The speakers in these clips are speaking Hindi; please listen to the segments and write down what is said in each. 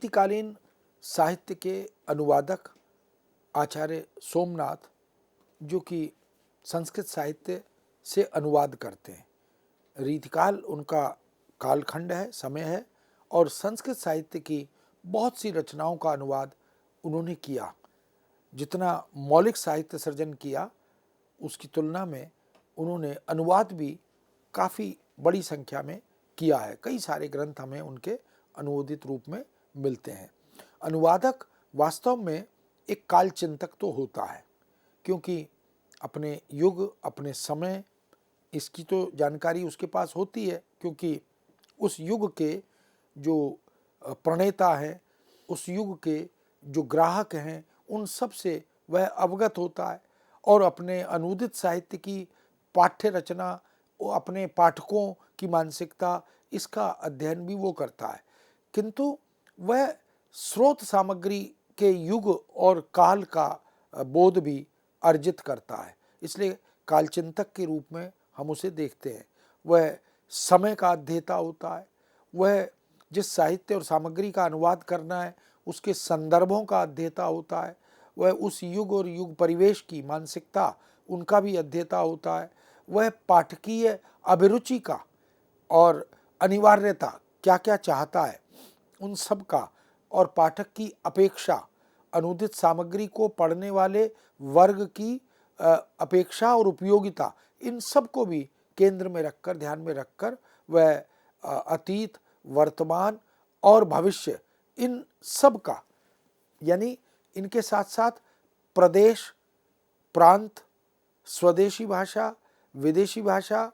रीतिकालीन साहित्य के अनुवादक आचार्य सोमनाथ, जो कि संस्कृत साहित्य से अनुवाद करते हैं। रीतिकाल उनका कालखंड है, समय है, और संस्कृत साहित्य की बहुत सी रचनाओं का अनुवाद उन्होंने किया। जितना मौलिक साहित्य सृजन किया उसकी तुलना में उन्होंने अनुवाद भी काफ़ी बड़ी संख्या में किया है। कई सारे ग्रंथ हमें उनके अनुवादित रूप में मिलते हैं। अनुवादक वास्तव में एक कालचिंतक तो होता है, क्योंकि अपने युग, अपने समय, इसकी तो जानकारी उसके पास होती है, क्योंकि उस युग के जो प्रणेता हैं, उस युग के जो ग्राहक हैं, उन सब से वह अवगत होता है और अपने अनुदित साहित्य की पाठ्य रचना, अपने पाठकों की मानसिकता, इसका अध्ययन भी वो करता है। किंतु वह स्रोत सामग्री के युग और काल का बोध भी अर्जित करता है, इसलिए कालचिंतक के रूप में हम उसे देखते हैं। वह समय का अध्येता होता है, वह जिस साहित्य और सामग्री का अनुवाद करना है उसके संदर्भों का अध्येता होता है, वह उस युग और युग परिवेश की मानसिकता, उनका भी अध्येता होता है, वह पाठकीय अभिरुचि का और अनिवार्यता क्या क्या चाहता है उन सब का, और पाठक की अपेक्षा, अनुदित सामग्री को पढ़ने वाले वर्ग की अपेक्षा और उपयोगिता, इन सब को भी केंद्र में रखकर, ध्यान में रखकर वह अतीत, वर्तमान और भविष्य, इन सब का, यानी इनके साथ साथ प्रदेश, प्रांत, स्वदेशी भाषा, विदेशी भाषा,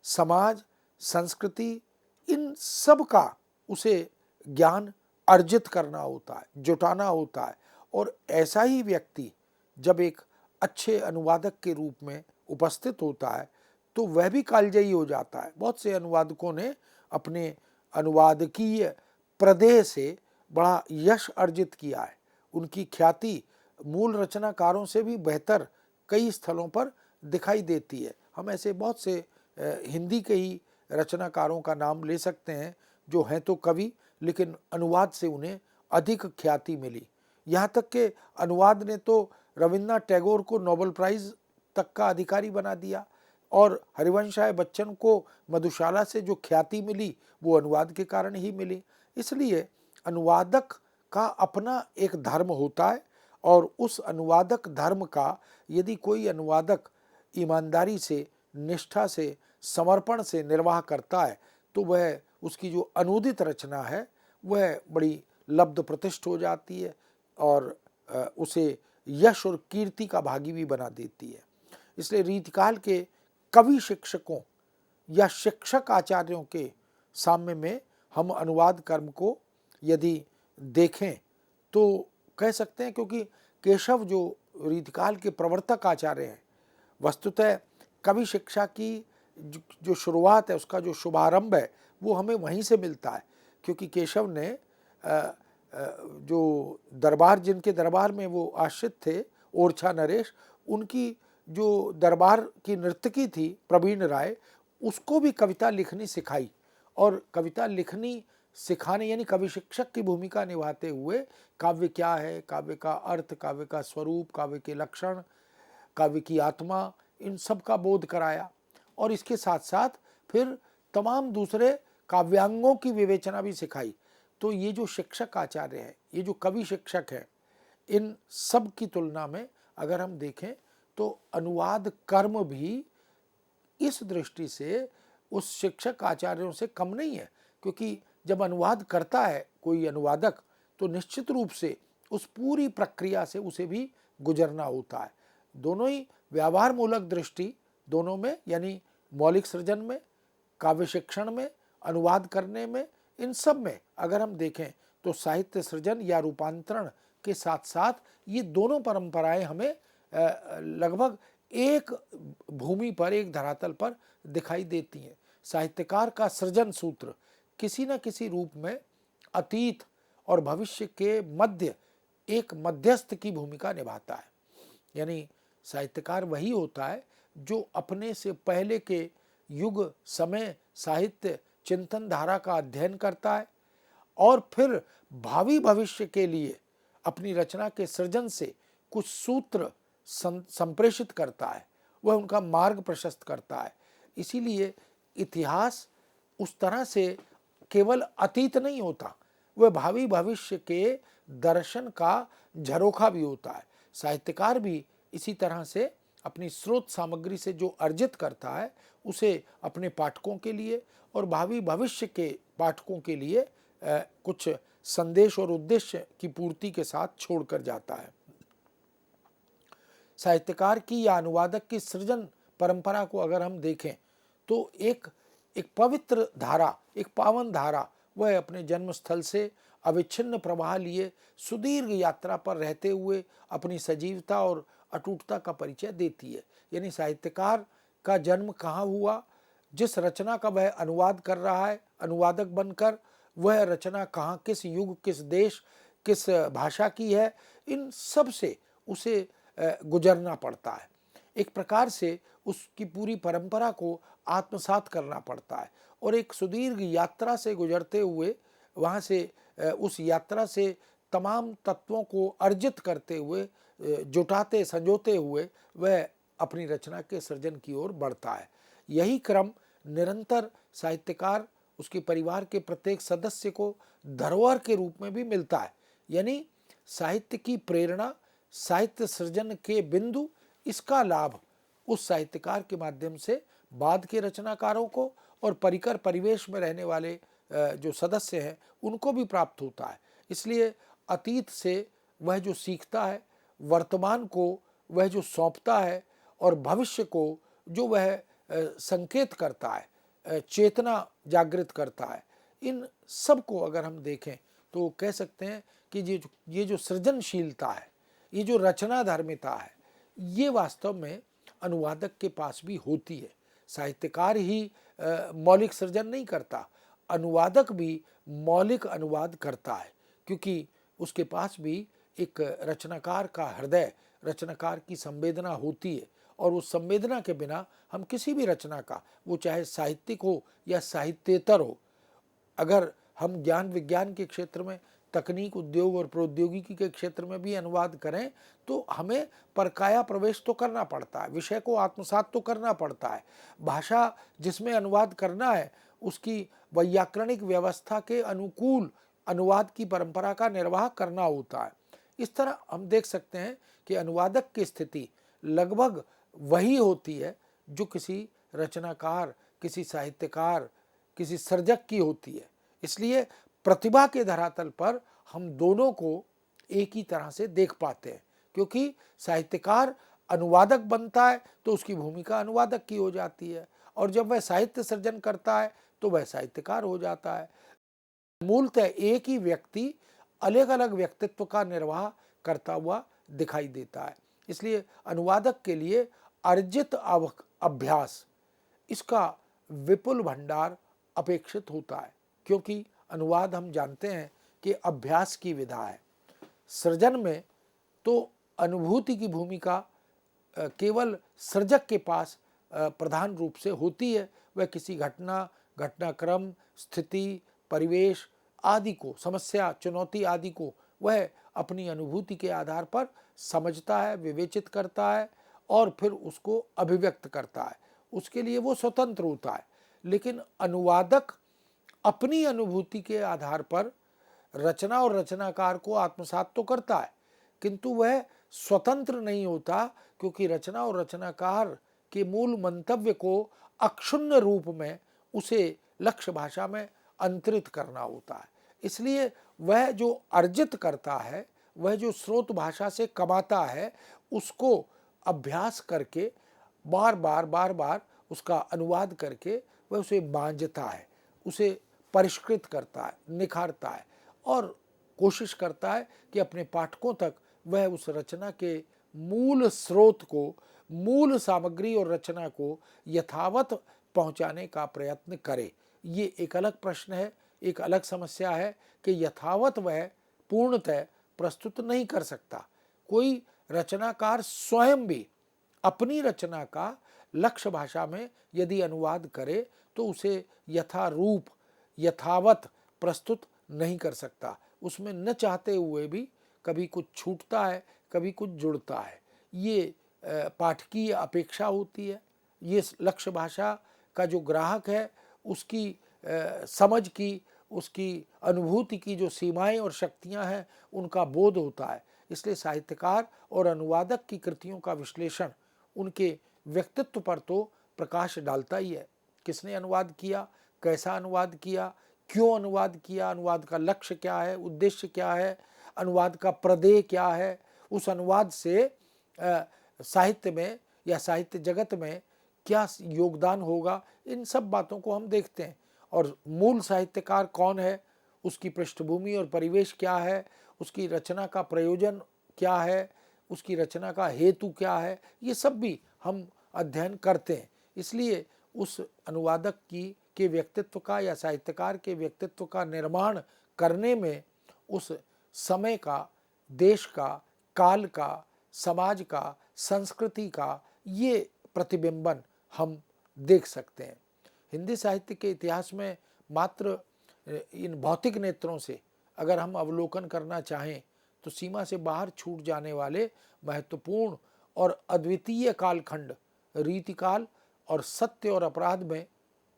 समाज, संस्कृति, इन सब का उसे ज्ञान अर्जित करना होता है, जुटाना होता है। और ऐसा ही व्यक्ति जब एक अच्छे अनुवादक के रूप में उपस्थित होता है तो वह भी कालजयी हो जाता है। बहुत से अनुवादकों ने अपने अनुवादकीय प्रदेह से बड़ा यश अर्जित किया है। उनकी ख्याति मूल रचनाकारों से भी बेहतर कई स्थलों पर दिखाई देती है। हम ऐसे बहुत से हिंदी के ही रचनाकारों का नाम ले सकते हैं जो हैं तो कवि, लेकिन अनुवाद से उन्हें अधिक ख्याति मिली। यहाँ तक के अनुवाद ने तो रविन्द्रनाथ टैगोर को नोबेल प्राइज तक का अधिकारी बना दिया, और हरिवंश राय बच्चन को मधुशाला से जो ख्याति मिली वो अनुवाद के कारण ही मिली। इसलिए अनुवादक का अपना एक धर्म होता है, और उस अनुवादक धर्म का यदि कोई अनुवादक ईमानदारी से, निष्ठा से, समर्पण से निर्वाह करता है तो वह, उसकी जो अनुदित रचना है वह बड़ी लब्ध प्रतिष्ठ हो जाती है और उसे यश और कीर्ति का भागी भी बना देती है। इसलिए रीतिकाल के कवि शिक्षकों या शिक्षक आचार्यों के साम्य में हम अनुवाद कर्म को यदि देखें तो कह सकते हैं, क्योंकि केशव जो रीतिकाल के प्रवर्तक आचार्य हैं, वस्तुतः कवि शिक्षा की जो शुरुआत है, उसका जो शुभारंभ है वो हमें वहीं से मिलता है। क्योंकि केशव ने जो दरबार, जिनके दरबार में वो आश्रित थे, ओरछा नरेश, उनकी जो दरबार की नर्तकी थी प्रवीण राय, उसको भी कविता लिखनी सिखाई, और कविता लिखनी सिखाने यानी कवि शिक्षक की भूमिका निभाते हुए काव्य क्या है, काव्य का अर्थ, काव्य का स्वरूप, काव्य के लक्षण, काव्य की आत्मा, इन सब का बोध कराया। और इसके साथ साथ फिर तमाम दूसरे काव्यांगों की विवेचना भी सिखाई। तो ये जो शिक्षक आचार्य हैं, ये जो कवि शिक्षक हैं, इन सब की तुलना में अगर हम देखें तो अनुवाद कर्म भी इस दृष्टि से उस शिक्षक आचार्यों से कम नहीं है। क्योंकि जब अनुवाद करता है कोई अनुवादक तो निश्चित रूप से उस पूरी प्रक्रिया से उसे भी गुजरना होता है। दोनों ही व्यवहार मूलक दृष्टि, दोनों में, यानी मौलिक सृजन में, काव्य शिक्षण में, अनुवाद करने में, इन सब में अगर हम देखें तो साहित्य सृजन या रूपांतरण के साथ साथ ये दोनों परंपराएं हमें लगभग एक भूमि पर, एक धरातल पर दिखाई देती हैं। साहित्यकार का सृजन सूत्र किसी न किसी रूप में अतीत और भविष्य के मध्य एक मध्यस्थ की भूमिका निभाता है। यानी साहित्यकार वही होता है जो अपने से पहले के युग, समय, साहित्य, चिंतन धारा का अध्ययन करता है और फिर भावी भविष्य के लिए अपनी रचना के सृजन से कुछ सूत्र संप्रेषित करता है, वह उनका मार्ग प्रशस्त करता है। इसीलिए इतिहास उस तरह से केवल अतीत नहीं होता, वह भावी भविष्य के दर्शन का झरोखा भी होता है। साहित्यकार भी इसी तरह से अपनी स्रोत सामग्री से जो अर्जित करता है उसे अपने पाठकों के लिए और भावी भविष्य के पाठकों के लिए कुछ संदेश और उद्देश्य की पूर्ति के साथ छोड़कर जाता है। साहित्यकार की या अनुवादक की सृजन परंपरा को अगर हम देखें तो एक पवित्र धारा, एक पावन धारा वह अपने जन्म स्थल से अविच्छिन्न प्रवाह लिए सुदीर्घ यात्रा पर रहते हुए अपनी सजीवता और अटूटता का परिचय देती है। यानी साहित्यकार का जन्म कहाँ हुआ, जिस रचना का वह अनुवाद कर रहा है अनुवादक बनकर, वह रचना कहाँ, किस युग, किस देश, किस भाषा की है, इन सब से उसे गुजरना पड़ता है। एक प्रकार से उसकी पूरी परंपरा को आत्मसात करना पड़ता है और एक सुदीर्घ यात्रा से गुजरते हुए वहाँ से उस यात्रा से तमाम तत्वों को अर्जित करते हुए, जुटाते संजोते हुए वह अपनी रचना के सृजन की ओर बढ़ता है। यही क्रम निरंतर साहित्यकार उसके परिवार के प्रत्येक सदस्य को धरोहर के रूप में भी मिलता है। यानी साहित्य की प्रेरणा, साहित्य सृजन के बिंदु, इसका लाभ उस साहित्यकार के माध्यम से बाद के रचनाकारों को और परिकर परिवेश में रहने वाले जो सदस्य हैं उनको भी प्राप्त होता है। इसलिए अतीत से वह जो सीखता है, वर्तमान को वह जो सौंपता है और भविष्य को जो वह संकेत करता है, चेतना जागृत करता है, इन सब को अगर हम देखें तो कह सकते हैं कि ये जो सृजनशीलता है, ये जो रचना धर्मिता है, ये वास्तव में अनुवादक के पास भी होती है। साहित्यकार ही मौलिक सृजन नहीं करता, अनुवादक भी मौलिक अनुवाद करता है, क्योंकि उसके पास भी एक रचनाकार का हृदय, रचनाकार की संवेदना होती है और उस संवेदना के बिना हम किसी भी रचना का, वो चाहे साहित्यिक हो या साहित्येतर हो, अगर हम ज्ञान विज्ञान के क्षेत्र में, तकनीक, उद्योग और प्रौद्योगिकी के क्षेत्र में भी अनुवाद करें तो हमें परकाया प्रवेश तो करना पड़ता है, विषय को आत्मसात तो करना पड़ता है। भाषा जिसमें अनुवाद करना है उसकी वैयाकरणिक व्यवस्था के अनुकूल अनुवाद की परंपरा का निर्वाह करना होता है। इस तरह हम देख सकते हैं कि अनुवादक की स्थिति लगभग वही होती है जो किसी रचनाकार, किसी साहित्यकार, किसी सर्जक की होती है। इसलिए प्रतिभा के धरातल पर हम दोनों को एक ही तरह से देख पाते हैं, क्योंकि साहित्यकार अनुवादक बनता है तो उसकी भूमिका अनुवादक की हो जाती है और जब वह साहित्य सृजन करता है तो वह साहित्यकार हो जाता है। मूलतः एक ही व्यक्ति अलग अलग व्यक्तित्व का निर्वाह करता हुआ दिखाई देता है। इसलिए अनुवादक के लिए अर्जित अभ्यास, इसका विपुल भंडार अपेक्षित होता है, क्योंकि अनुवाद हम जानते हैं कि अभ्यास की विधा है। सृजन में तो अनुभूति की भूमिका केवल सृजक के पास प्रधान रूप से होती है। वह किसी घटना, घटनाक्रम, स्थिति, परिवेश आदि को, समस्या, चुनौती आदि को वह अपनी अनुभूति के आधार पर समझता है, विवेचित करता है और फिर उसको अभिव्यक्त करता है। उसके लिए वो स्वतंत्र होता है। लेकिन अनुवादक अपनी अनुभूति के आधार पर रचना और रचनाकार को आत्मसात तो करता है, किंतु वह स्वतंत्र नहीं होता, क्योंकि रचना और रचनाकार के मूल मंतव्य को अक्षुण्ण रूप में उसे लक्ष्य भाषा में अंतरित करना होता है। इसलिए वह जो अर्जित करता है, वह जो स्रोत भाषा से कमाता है, उसको अभ्यास करके बार बार उसका अनुवाद करके वह उसे बांझता है, उसे परिष्कृत करता है, निखारता है और कोशिश करता है कि अपने पाठकों तक वह उस रचना के मूल स्रोत को, मूल सामग्री और रचना को यथावत पहुंचाने का प्रयत्न करे। ये एक अलग प्रश्न है, एक अलग समस्या है कि यथावत वह पूर्णतः प्रस्तुत नहीं कर सकता। कोई रचनाकार स्वयं भी अपनी रचना का लक्ष्य भाषा में यदि अनुवाद करे तो उसे यथारूप, यथावत प्रस्तुत नहीं कर सकता। उसमें न चाहते हुए भी कभी कुछ छूटता है, कभी कुछ जुड़ता है। ये पाठकीय अपेक्षा होती है। ये लक्ष्य भाषा का जो ग्राहक है उसकी समझ की, उसकी अनुभूति की जो सीमाएं और शक्तियां हैं उनका बोध होता है। इसलिए साहित्यकार और अनुवादक की कृतियों का विश्लेषण उनके व्यक्तित्व पर तो प्रकाश डालता ही है। किसने अनुवाद किया, कैसा अनुवाद किया, क्यों अनुवाद किया, अनुवाद का लक्ष्य क्या है, उद्देश्य क्या है, अनुवाद का प्रदेय क्या है, उस अनुवाद से साहित्य में या साहित्य जगत में क्या योगदान होगा, इन सब बातों को हम देखते हैं। और मूल साहित्यकार कौन है, उसकी पृष्ठभूमि और परिवेश क्या है, उसकी रचना का प्रयोजन क्या है, उसकी रचना का हेतु क्या है, ये सब भी हम अध्ययन करते हैं। इसलिए उस अनुवादक की के व्यक्तित्व का या साहित्यकार के व्यक्तित्व का निर्माण करने में उस समय का, देश का, काल का, समाज का, संस्कृति का ये प्रतिबिंबन हम देख सकते हैं। हिंदी साहित्य के इतिहास में मात्र इन भौतिक नेत्रों से अगर हम अवलोकन करना चाहें तो सीमा से बाहर छूट जाने वाले महत्वपूर्ण और अद्वितीय कालखंड रीतिकाल और सत्य और अपराध में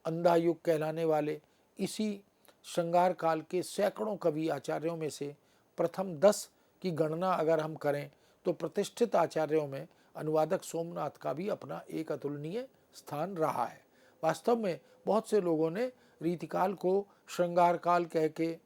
अंधा युग कहलाने वाले इसी श्रृंगार काल के सैकड़ों कवि आचार्यों में से प्रथम 10 की गणना अगर हम करें तो प्रतिष्ठित आचार्यों में अनुवादक सोमनाथ का भी अपना एक अतुलनीय स्थान रहा है। वास्तव में बहुत से लोगों ने रीतिकाल को श्रृंगार काल कह के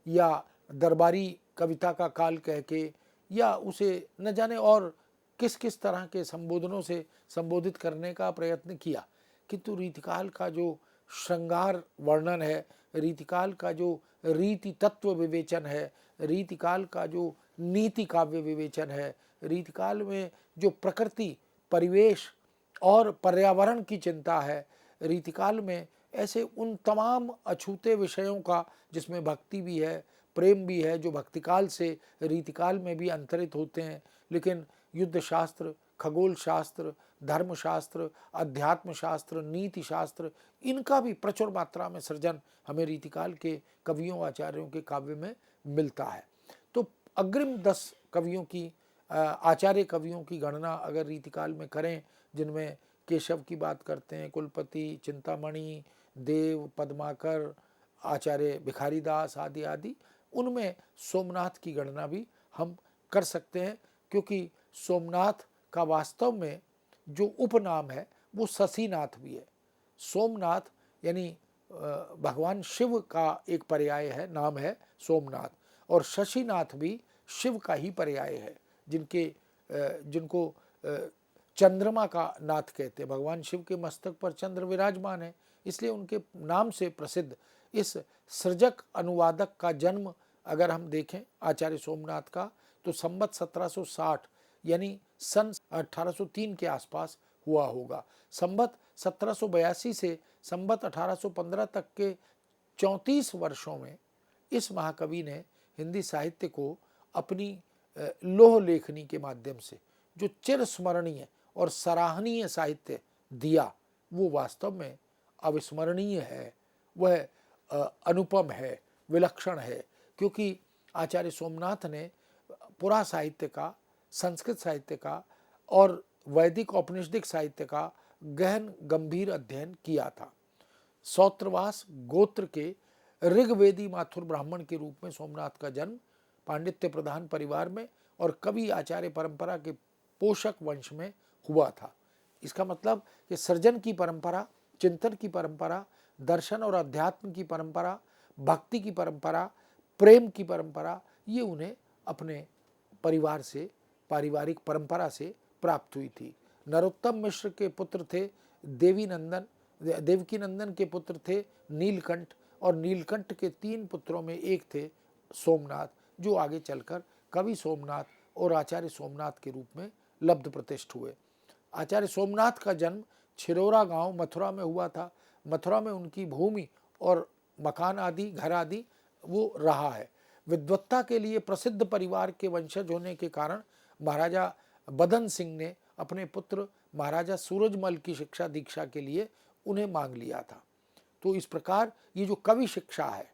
या दरबारी कविता का काल कह के या उसे न जाने और किस किस तरह के संबोधनों से संबोधित करने का प्रयत्न किया, किंतु रीतिकाल का जो श्रृंगार वर्णन है, रीतिकाल का जो रीति तत्व विवेचन है, रीतिकाल का जो नीति काव्य विवेचन है, रीतिकाल में जो प्रकृति, परिवेश और पर्यावरण की चिंता है, रीतिकाल में ऐसे उन तमाम अछूते विषयों का जिसमें भक्ति भी है, प्रेम भी है, जो भक्तिकाल से रीतिकाल में भी अंतरित होते हैं, लेकिन युद्ध शास्त्र, खगोल शास्त्र, धर्मशास्त्र, अध्यात्म शास्त्र, नीति शास्त्र, इनका भी प्रचुर मात्रा में सृजन हमें रीतिकाल के कवियों आचार्यों के काव्य में मिलता है। तो अग्रिम 10 कवियों की आचार्य कवियों की गणना अगर रीतिकाल में करें, जिनमें केशव की बात करते हैं, कुलपति, चिंतामणि, देव, पद्माकर, आचार्य भिखारी दास आदि आदि, उनमें सोमनाथ की गणना भी हम कर सकते हैं, क्योंकि सोमनाथ का वास्तव में जो उपनाम है वो शशिनाथ भी है। सोमनाथ यानी भगवान शिव का एक पर्याय है, नाम है सोमनाथ, और शशिनाथ भी शिव का ही पर्याय है, जिनको चंद्रमा का नाथ कहते हैं। भगवान शिव के मस्तक पर चंद्र विराजमान है, इसलिए उनके नाम से प्रसिद्ध इस सृजक अनुवादक का जन्म अगर हम देखें आचार्य सोमनाथ का, तो संवत 1760 यानी सन 1803 के आसपास हुआ होगा। संवत 1782 से संवत 1815 तक के 34 वर्षों में इस महाकवि ने हिंदी साहित्य को अपनी लोह लेखनी के माध्यम से जो चिरस्मरणीय और सराहनीय साहित्य दिया, वो वास्तव में अविस्मरणीय है, वह अनुपम है, विलक्षण है, क्योंकि आचार्य सोमनाथ ने पुरा साहित्य का, संस्कृत साहित्य का और वैदिक औपनिषदिक साहित्य का गहन गंभीर अध्ययन किया था। सौत्रवास गोत्र के ऋग्वेदी माथुर ब्राह्मण के रूप में सोमनाथ का जन्म पांडित्य प्रधान परिवार में और कवि आचार्य परंपरा के पोषक वंश में हुआ था। इसका मतलब कि सृजन की परंपरा, चिंतन की परंपरा, दर्शन और अध्यात्म की परंपरा, भक्ति की परंपरा, प्रेम की परंपरा, ये उन्हें अपने परिवार से, पारिवारिक परंपरा से प्राप्त हुई थी। नरोत्तम मिश्र के पुत्र थे देवकी नंदन के पुत्र थे नीलकंठ, और नीलकंठ के 3 पुत्रों में एक थे सोमनाथ, जो आगे चलकर कवि सोमनाथ और आचार्य सोमनाथ के रूप में लब्ध प्रतिष्ठ हुए। आचार्य सोमनाथ का जन्म छिरोरा गांव मथुरा में हुआ था। मथुरा में उनकी भूमि और मकान आदि, घर आदि वो रहा है। विद्वत्ता के लिए प्रसिद्ध परिवार के वंशज होने के कारण महाराजा बदन सिंह ने अपने पुत्र महाराजा सूरजमल की शिक्षा दीक्षा के लिए उन्हें मांग लिया था। तो इस प्रकार ये जो कवि शिक्षा है,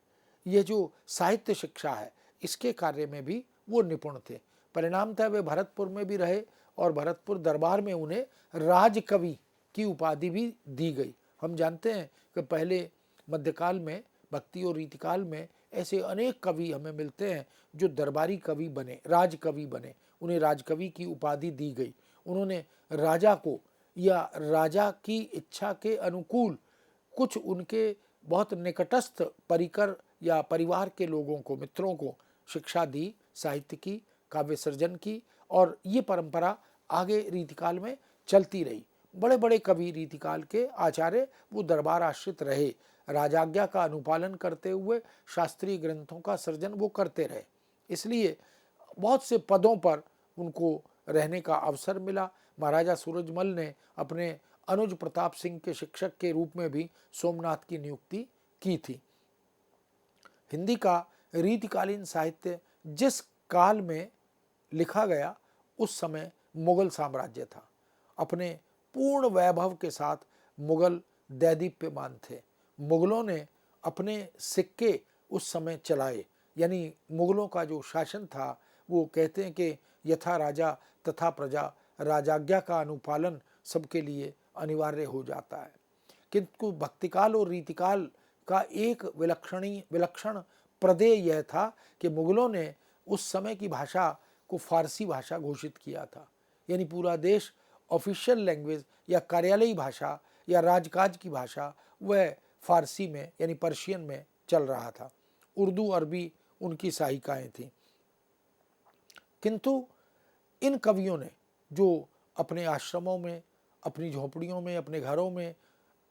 ये जो साहित्य शिक्षा है इसके कार्य में भी वो निपुण थे। परिणामतः वे भरतपुर में भी रहे और भरतपुर दरबार में उन्हें राजकवि की उपाधि भी दी गई। हम जानते हैं कि पहले मध्यकाल में, भक्ति और रीतिकाल में ऐसे अनेक कवि हमें मिलते हैं जो दरबारी कवि बने, राजकवि बने, उन्हें राजकवि की उपाधि दी गई। उन्होंने राजा को या राजा की इच्छा के अनुकूल कुछ उनके बहुत निकटस्थ परिकर या परिवार के लोगों को, मित्रों को शिक्षा दी, साहित्य की, काव्य सर्जन की, और ये परंपरा आगे रीतिकाल में चलती रही। बड़े बड़े कवि रीतिकाल के आचार्य वो दरबार आश्रित रहे, राजाज्ञा का अनुपालन करते हुए शास्त्रीय ग्रंथों का सर्जन वो करते रहे। इसलिए बहुत से पदों पर उनको रहने का अवसर मिला। महाराजा सूरजमल ने अपने अनुज प्रताप सिंह के शिक्षक के रूप में भी सोमनाथ की नियुक्ति की थी। हिंदी का रीतिकालीन साहित्य जिस काल में लिखा गया उस समय मुगल साम्राज्य था। अपने पूर्ण वैभव के साथ मुगल दैदीप्यमान थे। मुगलों ने अपने सिक्के उस समय चलाए, यानी मुगलों का जो शासन था वो कहते हैं कि यथा राजा तथा प्रजा, राजाज्ञा का अनुपालन सबके लिए अनिवार्य हो जाता है। किंतु भक्तिकाल और रीतिकाल का एक विलक्षण प्रदेय यह था कि मुगलों ने उस समय की भाषा को फारसी भाषा घोषित किया था, यानी पूरा देश ऑफिशियल लैंग्वेज या कार्यालयी भाषा या राजकाज की भाषा वह फारसी में यानी पर्शियन में चल रहा था। उर्दू अरबी उनकी सहायिकाएं थीं। किंतु इन कवियों ने जो अपने आश्रमों में, अपनी झोपड़ियों में, अपने घरों में,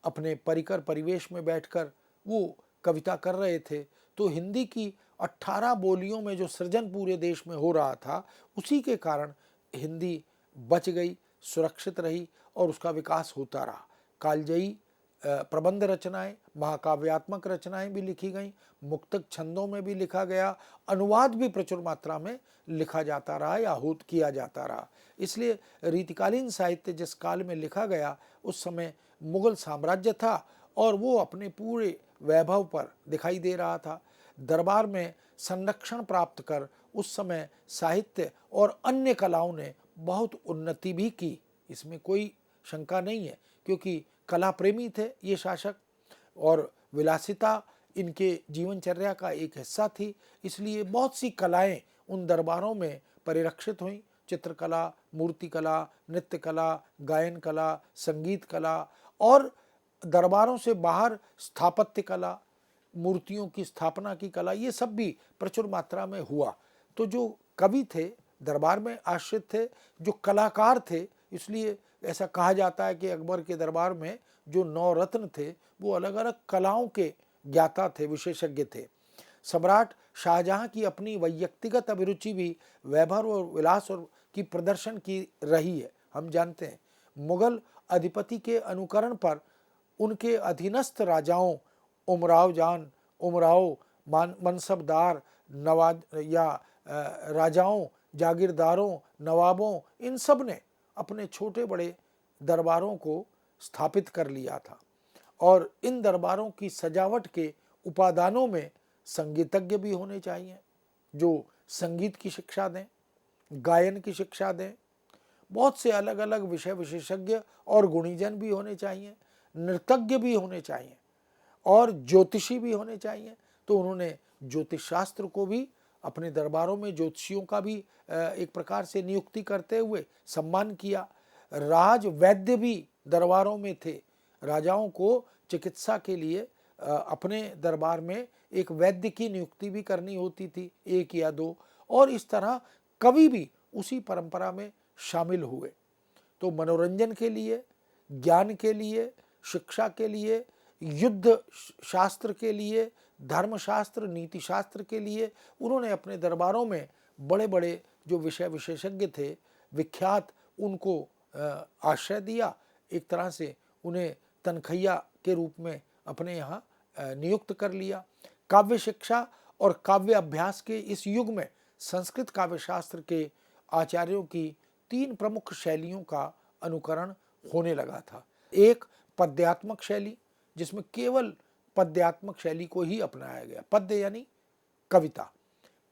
अपने परिकर परिवेश में बैठकर वो कविता कर रहे थे, तो हिंदी की 18 बोलियों में जो सृजन पूरे देश में हो रहा था उसी के कारण हिंदी बच गई, सुरक्षित रही और उसका विकास होता रहा। कालजयी प्रबंध रचनाएं, महाकाव्यात्मक रचनाएं भी लिखी गईं, मुक्तक छंदों में भी लिखा गया, अनुवाद भी प्रचुर मात्रा में लिखा जाता रहा या किया जाता रहा। इसलिए रीतिकालीन साहित्य जिस काल में लिखा गया उस समय मुगल साम्राज्य था और वो अपने पूरे वैभव पर दिखाई दे रहा था। दरबार में संरक्षण प्राप्त कर उस समय साहित्य और अन्य कलाओं ने बहुत उन्नति भी की, इसमें कोई शंका नहीं है, क्योंकि कला प्रेमी थे ये शासक और विलासिता इनके जीवनचर्या का एक हिस्सा थी। इसलिए बहुत सी कलाएं उन दरबारों में परिरक्षित हुई। चित्रकला, मूर्तिकला, नृत्य कला, गायन कला, संगीत कला और दरबारों से बाहर स्थापत्य कला, मूर्तियों की स्थापना की कला, ये सब भी प्रचुर मात्रा में हुआ। तो जो कवि थे दरबार में आश्रित थे, जो कलाकार थे, इसलिए ऐसा कहा जाता है कि अकबर के दरबार में जो 9 रत्न थे वो अलग अलग कलाओं के ज्ञाता थे, विशेषज्ञ थे। सम्राट शाहजहां की अपनी वैयक्तिगत अभिरुचि भी वैभव और विलास और की प्रदर्शन की रही है। हम जानते हैं मुगल अधिपति के अनुकरण पर उनके अधीनस्थ राजाओं, उमराव जान, उमराव, मनसबदार, नवाज या राजाओं, जागीरदारों, नवाबों, इन सब ने अपने छोटे बड़े दरबारों को स्थापित कर लिया था। और इन दरबारों की सजावट के उपादानों में संगीतज्ञ भी होने चाहिए जो संगीत की शिक्षा दें, गायन की शिक्षा दें। बहुत से अलग अलग विषय विशेषज्ञ और गुणीजन भी होने चाहिए, नृतज्ञ भी होने चाहिए और ज्योतिषी भी होने चाहिए। तो उन्होंने ज्योतिष शास्त्र को भी अपने दरबारों में ज्योतिषियों का भी एक प्रकार से नियुक्ति करते हुए सम्मान किया। राज वैद्य भी दरबारों में थे। राजाओं को चिकित्सा के लिए अपने दरबार में एक वैद्य की नियुक्ति भी करनी होती थी, 1 या 2, और इस तरह कवि भी उसी परंपरा में शामिल हुए। तो मनोरंजन के लिए, ज्ञान के लिए, शिक्षा के लिए, युद्ध शास्त्र के लिए, धर्मशास्त्र, नीति शास्त्र के लिए उन्होंने अपने दरबारों में बड़े बड़े जो विषय विशेषज्ञ थे विख्यात, उनको आश्रय दिया। एक तरह से उन्हें तनखैया के रूप में अपने यहाँ नियुक्त कर लिया। काव्य शिक्षा और काव्य अभ्यास के इस युग में संस्कृत काव्य शास्त्र के आचार्यों की 3 प्रमुख शैलियों का अनुकरण होने लगा था। एक पद्यात्मक शैली जिसमें केवल पद्यात्मक शैली को ही अपनाया गया। पद्य यानी कविता,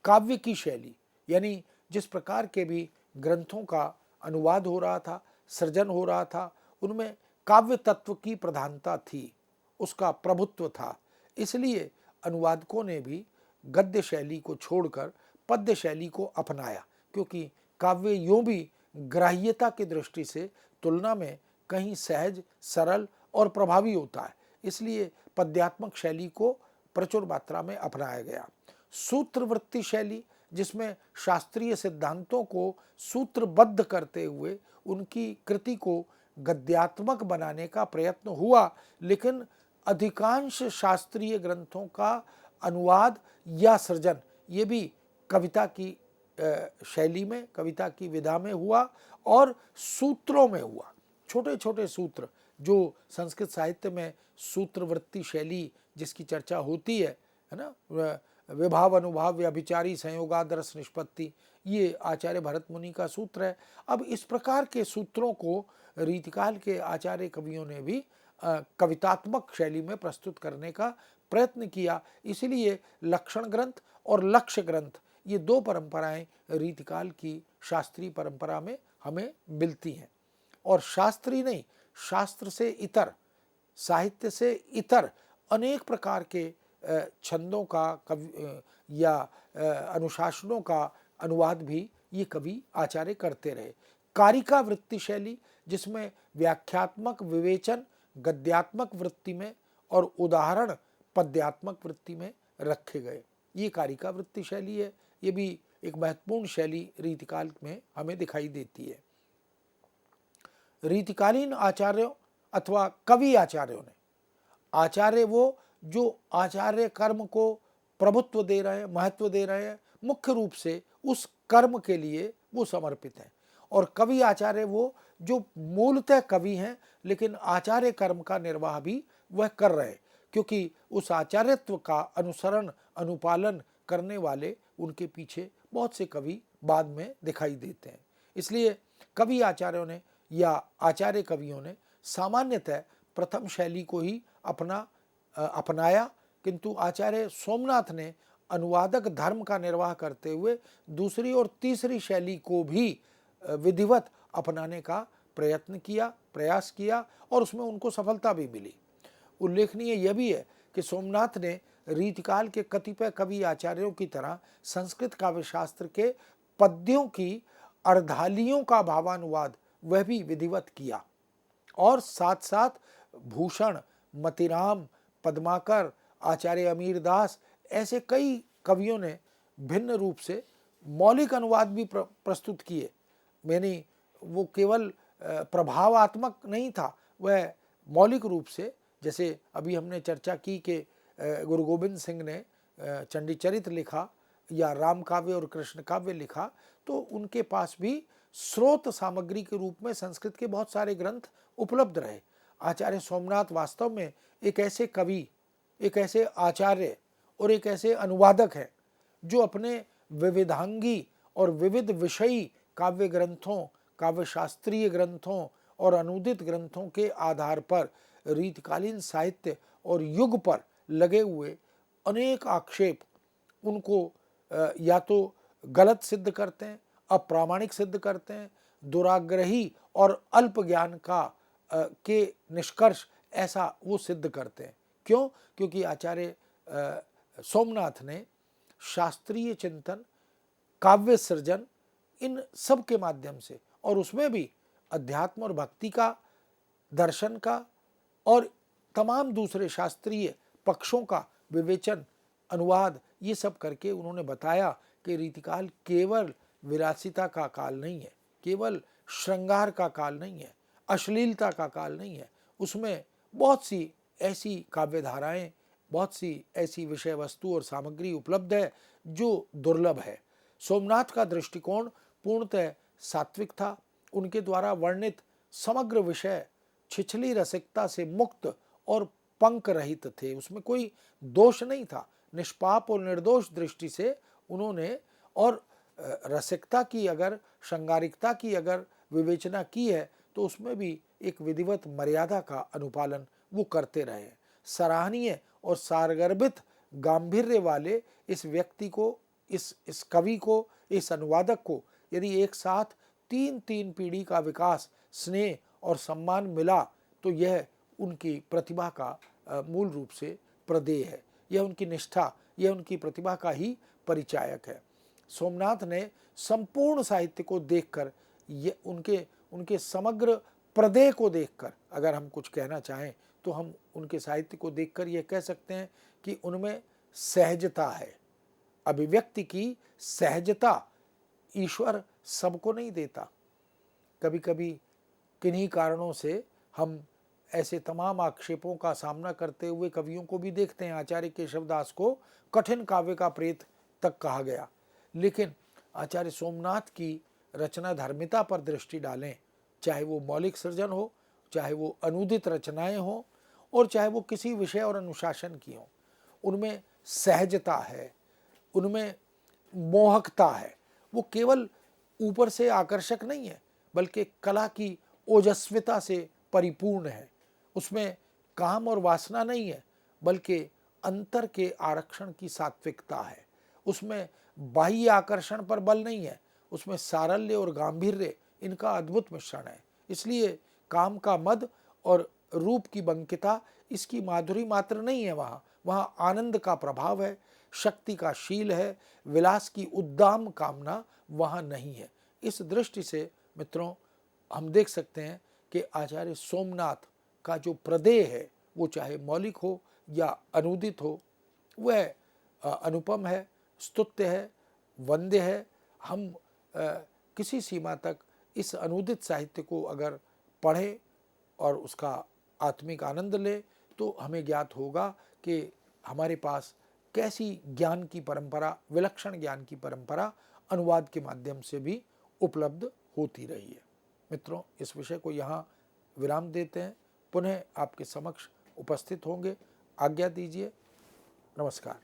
काव्य की शैली यानी जिस प्रकार के भी ग्रंथों का अनुवाद हो रहा था, सृजन हो रहा था, उनमें काव्य तत्व की प्रधानता थी, उसका प्रभुत्व था। इसलिए अनुवादकों ने भी गद्य शैली को छोड़कर पद्य शैली को अपनाया, क्योंकि काव्य यूं भी ग्राह्यता की दृष्टि से तुलना में कहीं सहज, सरल और प्रभावी होता है। इसलिए पद्यात्मक शैली को प्रचुर मात्रा में अपनाया गया। सूत्रवृत्ति शैली, जिसमें शास्त्रीय सिद्धांतों को सूत्रबद्ध करते हुए उनकी कृति को गद्यात्मक बनाने का प्रयत्न हुआ, लेकिन अधिकांश शास्त्रीय ग्रंथों का अनुवाद या सृजन ये भी कविता की शैली में, कविता की विधा में हुआ और सूत्रों में हुआ। छोटे छोटे सूत्र जो संस्कृत साहित्य में सूत्रवृत्ति शैली जिसकी चर्चा होती है ना, विभाव अनुभाव व्यभिचारी संयोगादरस निष्पत्ति, ये आचार्य भरत मुनि का सूत्र है। अब इस प्रकार के सूत्रों को रीतिकाल के आचार्य कवियों ने भी कवितात्मक शैली में प्रस्तुत करने का प्रयत्न किया। इसीलिए लक्षण ग्रंथ और लक्ष्य ग्रंथ ये दो परंपराएं रीतिकाल की शास्त्रीय परंपरा में हमें मिलती हैं। और शास्त्रीय नहीं, शास्त्र से इतर, साहित्य से इतर अनेक प्रकार के छंदों का या अनुशासनों का अनुवाद भी ये कवि आचार्य करते रहे। कारिका वृत्ति शैली, जिसमें व्याख्यात्मक विवेचन गद्यात्मक वृत्ति में और उदाहरण पद्यात्मक वृत्ति में रखे गए, ये कारिका वृत्ति शैली है। ये भी एक महत्वपूर्ण शैली रीतिकाल में हमें दिखाई देती है। रीतिकालीन आचार्यों अथवा कवि आचार्यों ने, आचार्य वो जो आचार्य कर्म को प्रभुत्व दे रहे हैं, महत्व दे रहे हैं, मुख्य रूप से उस कर्म के लिए वो समर्पित हैं। और कवि आचार्य वो जो मूलतः कवि हैं लेकिन आचार्य कर्म का निर्वाह भी वह कर रहे हैं, क्योंकि उस आचार्यत्व का अनुसरण अनुपालन करने वाले उनके पीछे बहुत से कवि बाद में दिखाई देते हैं। इसलिए कवि आचार्यों ने या आचार्य कवियों ने सामान्यतः प्रथम शैली को ही अपनाया, किंतु आचार्य सोमनाथ ने अनुवादक धर्म का निर्वाह करते हुए दूसरी और तीसरी शैली को भी विधिवत अपनाने का प्रयास किया और उसमें उनको सफलता भी मिली। उल्लेखनीय यह भी है कि सोमनाथ ने रीतिकाल के कतिपय कवि आचार्यों की तरह संस्कृत काव्यशास्त्र के पद्यों की अर्धालियों का भावानुवाद वह भी विधिवत किया। और साथ साथ भूषण, मतिराम, पद्माकर, आचार्य अमीरदास ऐसे कई कवियों ने भिन्न रूप से मौलिक अनुवाद भी प्रस्तुत किए। मैंने वो केवल प्रभावात्मक नहीं था, वह मौलिक रूप से, जैसे अभी हमने चर्चा की कि गुरु गोविंद सिंह ने चंडी चरित्र लिखा या राम काव्य और कृष्ण काव्य लिखा, तो उनके पास भी स्रोत सामग्री के रूप में संस्कृत के बहुत सारे ग्रंथ उपलब्ध रहे। आचार्य सोमनाथ वास्तव में एक ऐसे कवि, एक ऐसे आचार्य और एक ऐसे अनुवादक हैं जो अपने विविधांगी और विविध विषयी काव्य ग्रंथों, काव्य शास्त्रीय ग्रंथों और अनुदित ग्रंथों के आधार पर रीतकालीन साहित्य और युग पर लगे हुए अनेक आक्षेप उनको या तो गलत सिद्ध करते हैं, अप्रामाणिक सिद्ध करते हैं, दुराग्रही और अल्प ज्ञान का के निष्कर्ष ऐसा वो सिद्ध करते हैं। क्यों? क्योंकि आचार्य सोमनाथ ने शास्त्रीय चिंतन, काव्य सृजन, इन सब के माध्यम से, और उसमें भी अध्यात्म और भक्ति का, दर्शन का और तमाम दूसरे शास्त्रीय पक्षों का विवेचन, अनुवाद, ये सब करके उन्होंने बताया कि रीतिकाल केवल विलासिता का काल नहीं है, केवल श्रृंगार का काल नहीं है, अश्लीलता का काल नहीं है। उसमें बहुत सी ऐसी काव्य धाराएं, बहुत सी ऐसी विषय वस्तु और सामग्री उपलब्ध है जो दुर्लभ है। सोमनाथ का दृष्टिकोण पूर्णतः सात्विक था। उनके द्वारा वर्णित समग्र विषय छिछली रसिकता से मुक्त और पंक रहित थे, उसमें कोई दोष नहीं था। निष्पाप और निर्दोष दृष्टि से उन्होंने, और रसिकता की अगर, श्रृंगारिकता की अगर विवेचना की है तो उसमें भी एक विधिवत मर्यादा का अनुपालन वो करते रहे। सराहनीय और सारगर्भित गांभीर्य वाले इस व्यक्ति को, इस कवि को, इस अनुवादक को यदि एक साथ 3 पीढ़ी का विकास, स्नेह और सम्मान मिला तो यह उनकी प्रतिभा का मूल रूप से प्रदेय है। यह उनकी निष्ठा, यह उनकी प्रतिभा का ही परिचायक है। सोमनाथ ने संपूर्ण साहित्य को देखकर, ये उनके समग्र प्रदेय को देखकर अगर हम कुछ कहना चाहें तो हम उनके साहित्य को देखकर यह कह सकते हैं कि उनमें सहजता है। अभिव्यक्ति की सहजता ईश्वर सबको नहीं देता। कभी कभी किन्हीं कारणों से हम ऐसे तमाम आक्षेपों का सामना करते हुए कवियों को भी देखते हैं। आचार्य केशवदास को कठिन काव्य का प्रेत तक कहा गया, लेकिन आचार्य सोमनाथ की रचना धर्मिता पर दृष्टि डालें, चाहे वो मौलिक सृजन हो, चाहे वो अनूदित रचनाएं हो, और चाहे वो किसी विषय और अनुशासन की हो, उनमें सहजता है, उनमें मोहकता है। वो केवल ऊपर से आकर्षक नहीं है, बल्कि कला की ओजस्विता से परिपूर्ण है। उसमें काम और वासना नहीं है, बल्कि अंतर के आरक्षण की सात्विकता है। उसमें बाह्य आकर्षण पर बल नहीं है, उसमें सारल्य और गांभीर्य, इनका अद्भुत मिश्रण है। इसलिए काम का मद और रूप की बंकिता इसकी माधुरी मात्र नहीं है, वहाँ आनंद का प्रभाव है, शक्ति का शील है, विलास की उद्दाम कामना वहाँ नहीं है। इस दृष्टि से मित्रों हम देख सकते हैं कि आचार्य सोमनाथ का जो प्रदेय है वो चाहे मौलिक हो या अनुदित हो, वह अनुपम है, स्तुत्य है, वंद्य है। हम किसी सीमा तक इस अनुदित साहित्य को अगर पढ़ें और उसका आत्मिक आनंद लें तो हमें ज्ञात होगा कि हमारे पास कैसी ज्ञान की परंपरा, विलक्षण ज्ञान की परंपरा अनुवाद के माध्यम से भी उपलब्ध होती रही है। मित्रों, इस विषय को यहाँ विराम देते हैं, पुनः आपके समक्ष उपस्थित होंगे। आज्ञा दीजिए। नमस्कार।